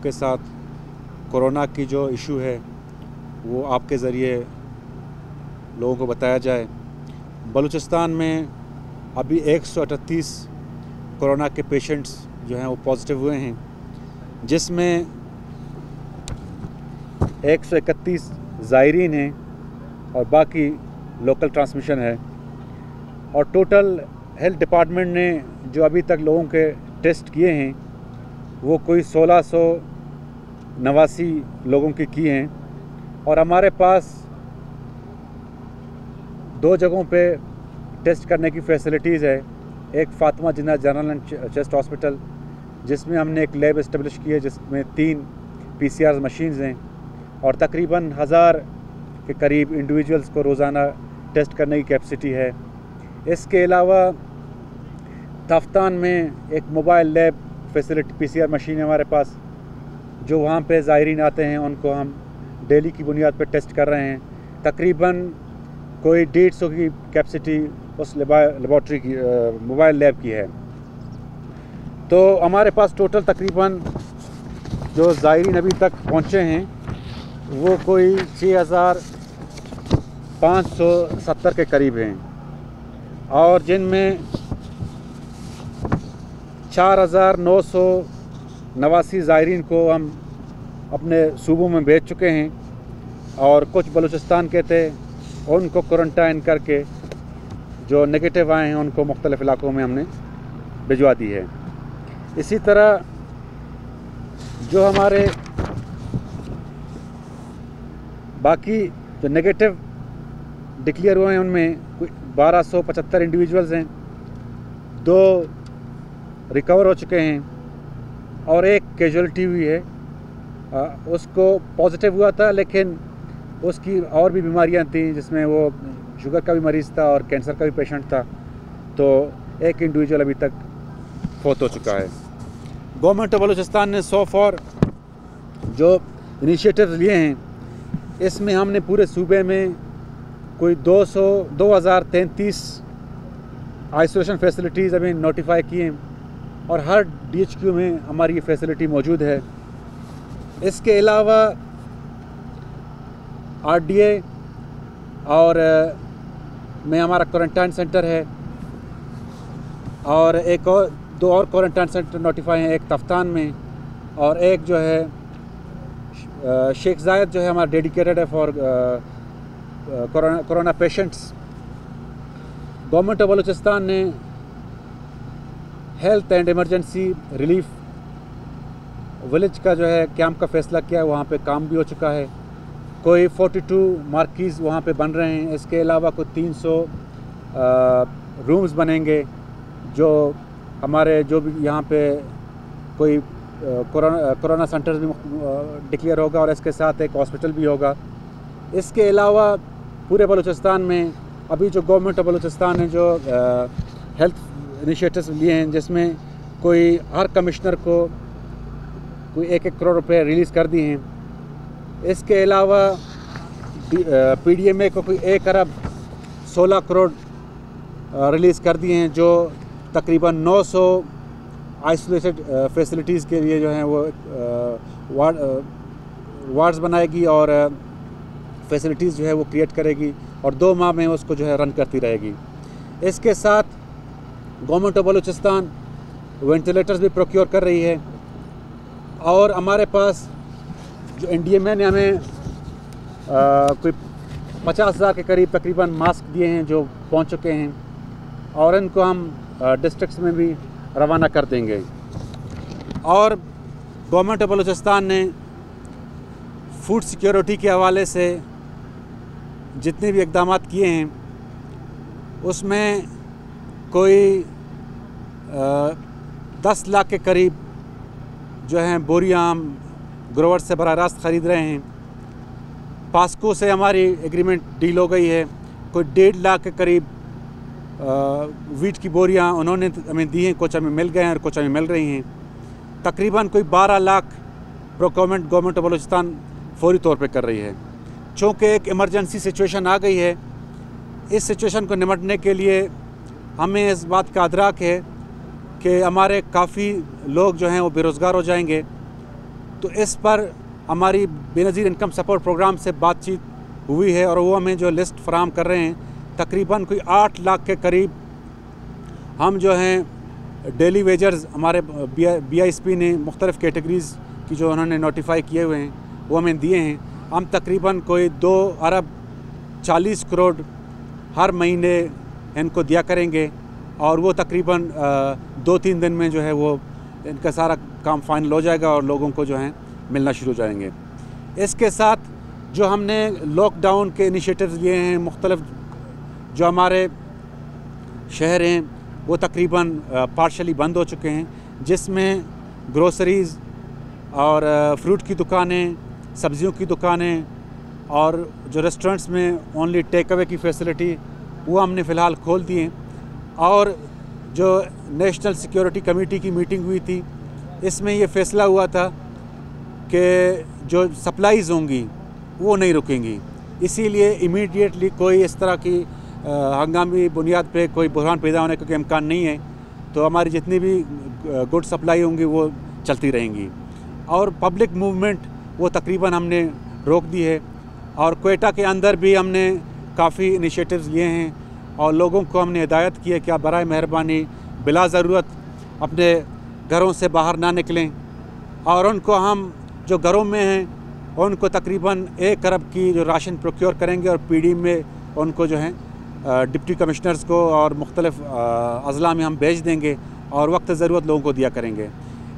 आपके साथ कोरोना की जो इशू है वो आपके ज़रिए लोगों को बताया जाए। बलूचिस्तान में अभी 138 कोरोना के पेशेंट्स जो हैं वो पॉजिटिव हुए हैं, जिसमें 131 ज़ायरीन हैं और बाकी लोकल ट्रांसमिशन है। और टोटल हेल्थ डिपार्टमेंट ने जो अभी तक लोगों के टेस्ट किए हैं वो कोई 1689 लोगों की हैं। और हमारे पास 2 जगहों पे टेस्ट करने की फैसिलिटीज़ है। एक फातिमा जिन्ना जनरल एंड चेस्ट हॉस्पिटल, जिसमें हमने एक लैब इस्टेब्लिश की है जिसमें 3 PCR मशीन्स हैं और तकरीबन 1000 के करीब इंडिविजुअल्स को रोज़ाना टेस्ट करने की कैपेसिटी है। इसके अलावा तफ्तान में एक mobile lab facility PCR machine है हमारे पास, जो वहाँ पे ज़ायरीन आते हैं उनको हम डेली की बुनियाद पर टेस्ट कर रहे हैं। तकरीबन कोई 150 की कैपेसिटी उस लेबॉर्ट्री की मोबाइल लैब की है। तो हमारे पास टोटल तकरीबन जो ज़ायरीन अभी तक पहुँचे हैं वो कोई 6570 के करीब हैं और जिनमें 4989 ज़ायरीन को हम अपने सूबों में भेज चुके हैं और कुछ बलूचिस्तान के थे उनको क्वारंटाइन करके जो नेगेटिव आए हैं उनको मुख्तलिफ़ इलाकों में हमने भिजवा दी है। इसी तरह जो हमारे बाकी जो नेगेटिव डिक्लेयर हुए हैं उनमें 1275 इंडिविजुअल्स हैं, 2 रिकवर हो चुके हैं और एक कैजुअलिटी हुई है। उसको पॉजिटिव हुआ था लेकिन उसकी और भी बीमारियां थीं, जिसमें वो शुगर का भी मरीज़ था और कैंसर का भी पेशेंट था। तो एक इंडिविजुअल अभी तक फौत हो चुका है। गवर्नमेंट ऑफ बलूचिस्तान ने सो फॉर जो इनिशिएटिव्स लिए हैं इसमें हमने पूरे सूबे में कोई 2033 आइसोलेशन फैसिलिटीज़ अभी नोटिफाई किए हैं और हर DHQ में हमारी ये फैसिलिटी मौजूद है। इसके अलावा RDA और में हमारा क्वारंटाइन सेंटर है और एक और 2 और क्वारंटाइन सेंटर नोटिफाई हैं, एक तफ्तान में और एक जो है शेख जायद जो है हमारा डेडिकेटेड है for corona patients. Government of Balochistan ने health and emergency relief village का जो है कैंप का फ़ैसला किया है, वहाँ पे काम भी हो चुका है। कोई 42 मार्कीज़ वहाँ पे बन रहे हैं। इसके अलावा कोई 300 रूम्स बनेंगे जो हमारे जो भी यहाँ पे कोई कोरोना सेंटर्स भी डिक्लेयर होगा और इसके साथ एक हॉस्पिटल भी होगा। इसके अलावा पूरे बलूचिस्तान में अभी जो गवर्नमेंट ऑफ बलूचिस्तान ने जो हेल्थ इनिशिएटिव्स लिए हैं जिसमें कोई हर कमिश्नर को कोई 1-1 करोड़ रुपए रिलीज़ कर दिए हैं। इसके अलावा PDMA को कोई 1 अरब 16 करोड़ रिलीज़ कर दिए हैं, जो तकरीबन 900 आइसोलेटेड फैसिलिटीज़ के लिए जो हैं वो वार्ड्स बनाएगी और फैसिलिटीज़ जो है वो क्रिएट करेगी और 2 माह में उसको जो है रन करती रहेगी। इसके साथ गवर्नमेंट ऑफ बलूचिस्तान वेंटिलेटर्स भी प्रोक्योर कर रही है और हमारे पास जो NDMA ने हमें कोई 50,000 के करीब तकरीबन मास्क दिए हैं जो पहुंच चुके हैं और इनको हम डिस्ट्रिक्ट्स में भी रवाना कर देंगे। और गवर्नमेंट ऑफ बलूचिस्तान ने फूड सिक्योरिटी के हवाले से जितने भी इक़दाम किए हैं उसमें कोई 10 लाख के करीब जो हैं बोरियां हम ग्रोवर से बराह रास्त ख़रीद रहे हैं। पास्को से हमारी एग्रीमेंट डील हो गई है, कोई 1.5 लाख के करीब वीट की बोरियां उन्होंने हमें दी हैं, कुछ हमें मिल गए हैं और कुछ हमें मिल रही हैं। तकरीबन कोई 12 lakh procurement government of Balochistan फौरी तौर पे कर रही है। चूँकि एक इमरजेंसी सिचुएशन आ गई है, इस सिचुएशन को निपटने के लिए हमें इस बात का अदराक है कि हमारे काफ़ी लोग जो हैं वो बेरोज़गार हो जाएंगे तो इस पर हमारी बेनज़ीर इनकम सपोर्ट प्रोग्राम से बातचीत हुई है और वो हमें जो लिस्ट फराहम कर रहे हैं, तकरीबन कोई 8 लाख के करीब हम जो हैं डेली वेजर्स हमारे BISP ने मुख्तलिफ़ कैटेगरीज़ की जो उन्होंने नोटिफाई किए हुए हैं वो हमें दिए हैं। हम तकरीबन कोई 2 अरब 40 करोड़ हर महीने इनको दिया करेंगे और वो तकरीबन 2-3 दिन में जो है वो इनका सारा काम फाइनल हो जाएगा और लोगों को जो है मिलना शुरू हो जाएंगे। इसके साथ जो हमने लॉकडाउन के इनिशिएटिव्स लिए हैं, मुख्तलिफ जो हमारे शहर हैं वो तकरीबन पार्शली बंद हो चुके हैं, जिसमें ग्रोसरीज़ और फ्रूट की दुकानें, सब्ज़ियों की दुकानें और जो रेस्टोरेंट्स में ओनली टेक अवे की फैसिलिटी वो हमने फ़िलहाल खोल दी हैं। और जो नेशनल सिक्योरिटी कमेटी की मीटिंग हुई थी, इसमें ये फ़ैसला हुआ था कि जो सप्लाईज़ होंगी वो नहीं रुकेंगी, इसीलिए इमीडिएटली कोई इस तरह की हंगामी बुनियाद पे कोई बहरान पैदा होने का इम्कान नहीं है। तो हमारी जितनी भी गुड सप्लाई होंगी वो चलती रहेंगी और पब्लिक मूवमेंट वो तकरीबन हमने रोक दी है। और क्वेटा के अंदर भी हमने काफ़ी इनिशिएटिव्स लिए हैं और लोगों को हमने हिदायत की है कि आप बराए मेहरबानी बिला ज़रूरत अपने घरों से बाहर ना निकलें और उनको हम जो घरों में हैं उनको तकरीबन 1 अरब की जो राशन प्रोक्योर करेंगे और PD में उनको जो है डिप्टी कमिश्नर्स को और मुख्तलिफ़ अज़ला में हम भेज देंगे और वक्त ज़रूरत लोगों को दिया करेंगे।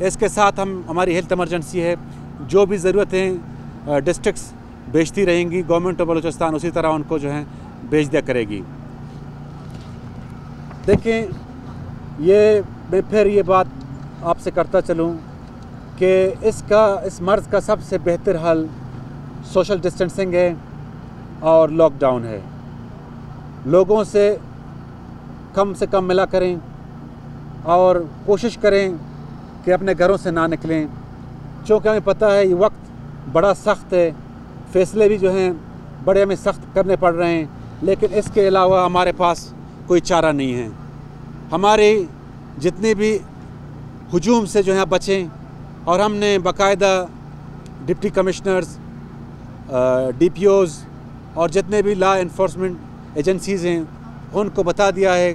इसके साथ हमारी हेल्थ एमरजेंसी है, जो भी ज़रूरतें डिस्ट्रिक्ट्स भेजती रहेंगी, गवर्नमेंट ऑफ बलूचिस्तान उसी तरह उनको जो है भेज दिया करेगी। देखें, मैं फिर ये बात आपसे करता चलूँ कि इस मर्ज़ का सबसे बेहतर हल सोशल डिस्टेंसिंग है और लॉकडाउन है। लोगों से कम मिला करें और कोशिश करें कि अपने घरों से ना निकलें, चूँकि हमें पता है ये वक्त बड़ा सख्त है, फ़ैसले भी जो हैं बड़े हमें सख्त करने पड़ रहे हैं, लेकिन इसके अलावा हमारे पास कोई चारा नहीं है। हमारे जितने भी हुजूम से जो है बचें और हमने बाकायदा डिप्टी कमिश्नर्स, DPOs और जितने भी लॉ इन्फोर्समेंट एजेंसीज़ हैं उनको बता दिया है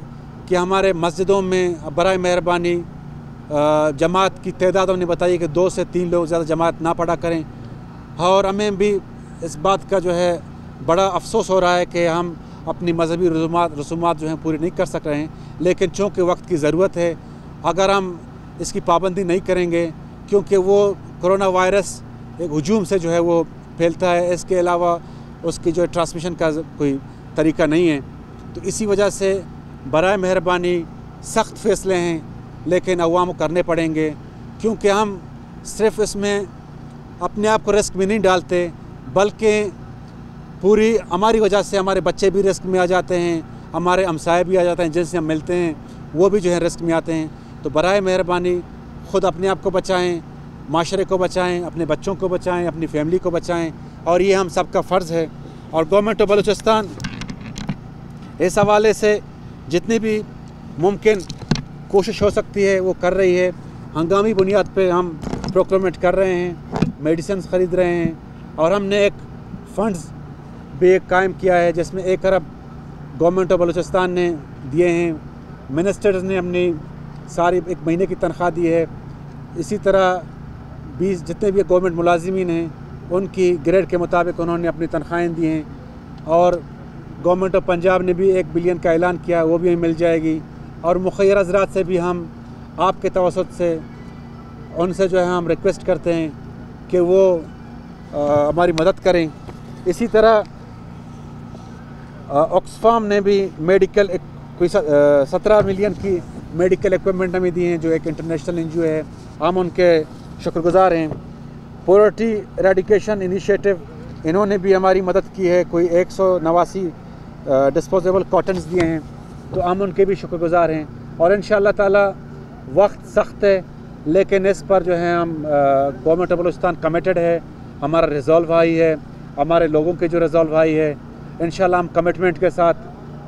कि हमारे मस्जिदों में बराए मेहरबानी जमात की तादाद हमने बताई कि 2 से 3 लोग ज़्यादा जमात ना पढ़ा करें। और हमें भी इस बात का जो है बड़ा अफसोस हो रहा है कि हम अपनी मजहबी रसूमात जो हैं पूरी नहीं कर सक रहे हैं, लेकिन चूँकि वक्त की ज़रूरत है, अगर हम इसकी पाबंदी नहीं करेंगे, क्योंकि वो कोरोना वायरस एक हुजूम से जो है वो फैलता है, इसके अलावा उसकी जो ट्रांसमिशन का कोई तरीका नहीं है, तो इसी वजह से बराए मेहरबानी सख्त फ़ैसले हैं लेकिन अवाम को करने पड़ेंगे, क्योंकि हम सिर्फ इसमें अपने आप को रिस्क में नहीं डालते, बल्कि पूरी हमारी वजह से हमारे बच्चे भी रिस्क में आ जाते हैं, हमारे हमसाए भी आ जाते हैं, जिनसे हम मिलते हैं वो भी जो है रिस्क में आते हैं। तो बराए मेहरबानी ख़ुद अपने आप को बचाएं, माशरे को बचाएं, अपने बच्चों को बचाएं, अपनी फैमिली को बचाएं, और ये हम सब का फ़र्ज़ है। और गवर्नमेंट ऑफ बलूचिस्तान इस हवाले से जितनी भी मुमकिन कोशिश हो सकती है वो कर रही है। हंगामी बुनियाद पे हम प्रोक्योरमेंट कर रहे हैं, मेडिसिन ख़रीद रहे हैं, और हमने एक फ़ंड्स भी एक कायम किया है जिसमें 1 अरब गवर्नमेंट ऑफ बलूचिस्तान ने दिए हैं। मिनिस्टर्स ने अपनी सारी 1 महीने की तनख्वाह दी है। इसी तरह 20 जितने भी गवर्नमेंट मुलाजिमीन हैं उनकी ग्रेड के मुताबिक उन्होंने अपनी तनख्वाहें दी हैं, और गवर्नमेंट ऑफ पंजाब ने भी 1 बिलियन का ऐलान किया, वो भी हमें मिल जाएगी। और मुखय्यर हज़रात से भी हम आपके तवसत से उनसे जो है हम रिक्वेस्ट करते हैं कि वो हमारी मदद करें। इसी तरह ऑक्सफाम ने भी मेडिकल कोई 17 मिलियन की मेडिकल इक्विपमेंट हमें दी हैं, जो एक इंटरनेशनल NGO है, हम उनके शुक्रगुज़ार हैं। पॉवर्टी एरेडिकेशन इनिशिएटिव, इन्होंने भी हमारी मदद की है, कोई 189 डिस्पोजेबल कॉटन्स दिए हैं, तो हम उनके भी शुक्रगुज़ार हैं। और इंशाअल्लाह ताला वक्त सख्त है, लेकिन इस पर जो है हम गवर्नमेंट ऑफ बलूचिस्तान कमिटेड है, हमारा रिजॉल्व आई है, हमारे लोगों के जो रिजॉल्व आई है, इंशाअल्लाह हम कमिटमेंट के साथ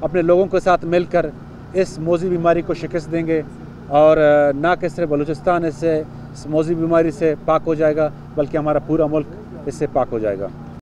अपने लोगों के साथ मिलकर इस मौजी बीमारी को शिकस्त देंगे, और ना कि सिर्फ बलूचिस्तान इससे इस मौजी बीमारी से पाक हो जाएगा, बल्कि हमारा पूरा मुल्क इससे पाक हो जाएगा।